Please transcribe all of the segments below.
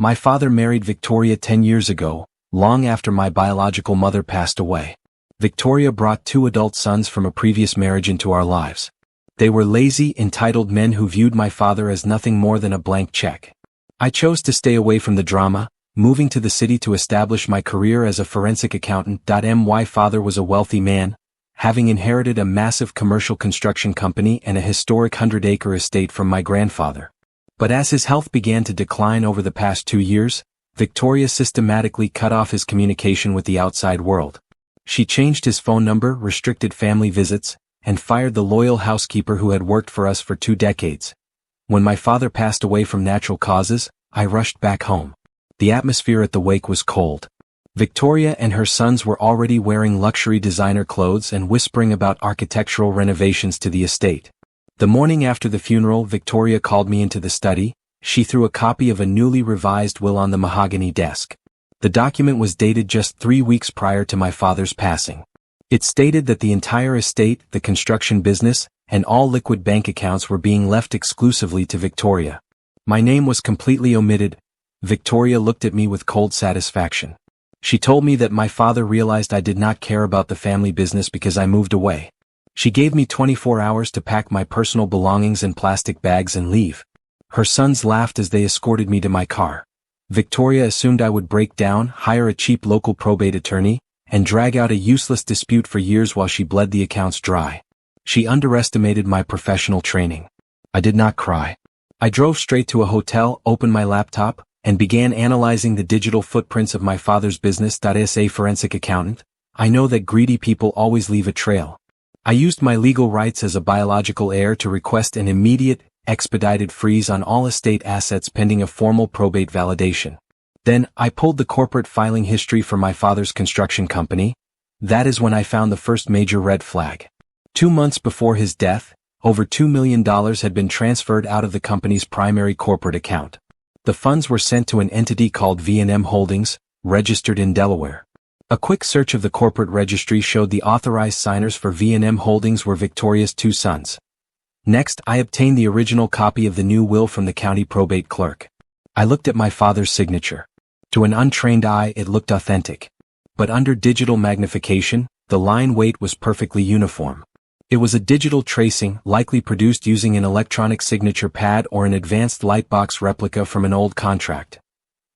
My father married Victoria 10 years ago, long after my biological mother passed away. Victoria brought 2 adult sons from a previous marriage into our lives. They were lazy, entitled men who viewed my father as nothing more than a blank check. I chose to stay away from the drama, moving to the city to establish my career as a forensic accountant. My father was a wealthy man, having inherited a massive commercial construction company and a historic 100-acre estate from my grandfather. But as his health began to decline over the past 2 years, Victoria systematically cut off his communication with the outside world. She changed his phone number, restricted family visits, and fired the loyal housekeeper who had worked for us for 2 decades. When my father passed away from natural causes, I rushed back home. The atmosphere at the wake was cold. Victoria and her sons were already wearing luxury designer clothes and whispering about architectural renovations to the estate. The morning after the funeral, Victoria called me into the study. She threw a copy of a newly revised will on the mahogany desk. The document was dated just 3 weeks prior to my father's passing. It stated that the entire estate, the construction business, and all liquid bank accounts were being left exclusively to Victoria. My name was completely omitted. Victoria looked at me with cold satisfaction. She told me that my father realized I did not care about the family business because I moved away. She gave me 24 hours to pack my personal belongings in plastic bags and leave. Her sons laughed as they escorted me to my car. Victoria assumed I would break down, hire a cheap local probate attorney, and drag out a useless dispute for years while she bled the accounts dry. She underestimated my professional training. I did not cry. I drove straight to a hotel, opened my laptop, and began analyzing the digital footprints of my father's business. As a forensic accountant, I know that greedy people always leave a trail. I used my legal rights as a biological heir to request an immediate, expedited freeze on all estate assets pending a formal probate validation. Then, I pulled the corporate filing history for my father's construction company. That is when I found the first major red flag. 2 months before his death, over $2 million had been transferred out of the company's primary corporate account. The funds were sent to an entity called V&M Holdings, registered in Delaware. A quick search of the corporate registry showed the authorized signers for V&M Holdings were Victoria's 2 sons. Next, I obtained the original copy of the new will from the county probate clerk. I looked at my father's signature. To an untrained eye, it looked authentic. But under digital magnification, the line weight was perfectly uniform. It was a digital tracing, likely produced using an electronic signature pad or an advanced lightbox replica from an old contract.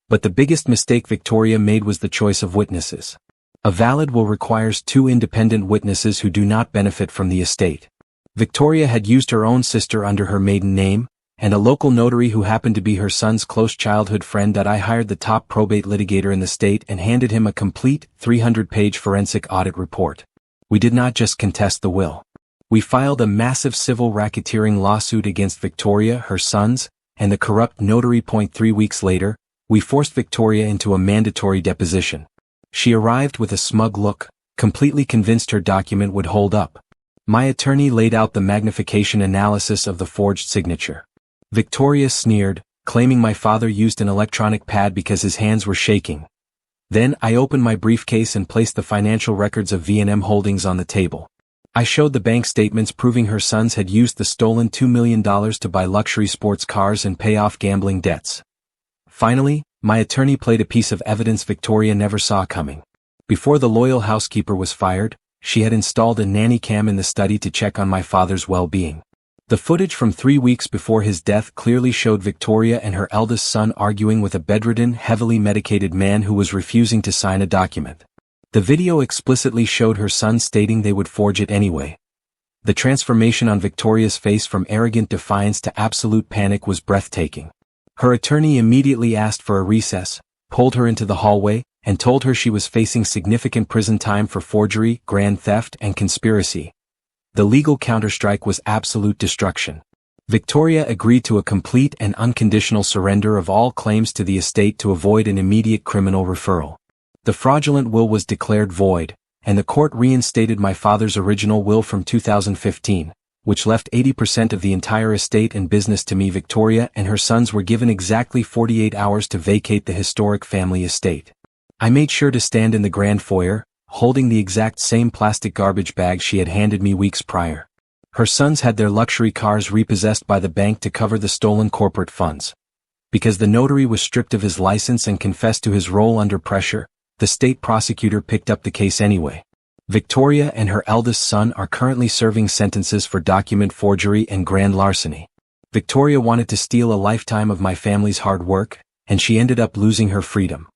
But the biggest mistake Victoria made was the choice of witnesses. A valid will requires 2 independent witnesses who do not benefit from the estate. Victoria had used her own sister under her maiden name, and a local notary who happened to be her son's close childhood friend. I hired the top probate litigator in the state and handed him a complete 300-page forensic audit report. We did not just contest the will. We filed a massive civil racketeering lawsuit against Victoria, her sons, and the corrupt notary. 3 weeks later, we forced Victoria into a mandatory deposition. She arrived with a smug look, completely convinced her document would hold up. My attorney laid out the magnification analysis of the forged signature. Victoria sneered, claiming my father used an electronic pad because his hands were shaking. Then I opened my briefcase and placed the financial records of V&M Holdings on the table. I showed the bank statements proving her sons had used the stolen $2 million to buy luxury sports cars and pay off gambling debts. Finally, my attorney played a piece of evidence Victoria never saw coming. Before the loyal housekeeper was fired, she had installed a nanny cam in the study to check on my father's well-being. The footage from 3 weeks before his death clearly showed Victoria and her eldest son arguing with a bedridden, heavily medicated man who was refusing to sign a document. The video explicitly showed her son stating they would forge it anyway. The transformation on Victoria's face from arrogant defiance to absolute panic was breathtaking. Her attorney immediately asked for a recess, pulled her into the hallway, and told her she was facing significant prison time for forgery, grand theft, and conspiracy. The legal counterstrike was absolute destruction. Victoria agreed to a complete and unconditional surrender of all claims to the estate to avoid an immediate criminal referral. The fraudulent will was declared void, and the court reinstated my father's original will from 2015, which left 80% of the entire estate and business to me. Victoria and her sons were given exactly 48 hours to vacate the historic family estate. I made sure to stand in the grand foyer, holding the exact same plastic garbage bag she had handed me weeks prior. Her sons had their luxury cars repossessed by the bank to cover the stolen corporate funds. Because the notary was stripped of his license and confessed to his role under pressure, the state prosecutor picked up the case anyway. Victoria and her eldest son are currently serving sentences for document forgery and grand larceny. Victoria wanted to steal a lifetime of my family's hard work, and she ended up losing her freedom.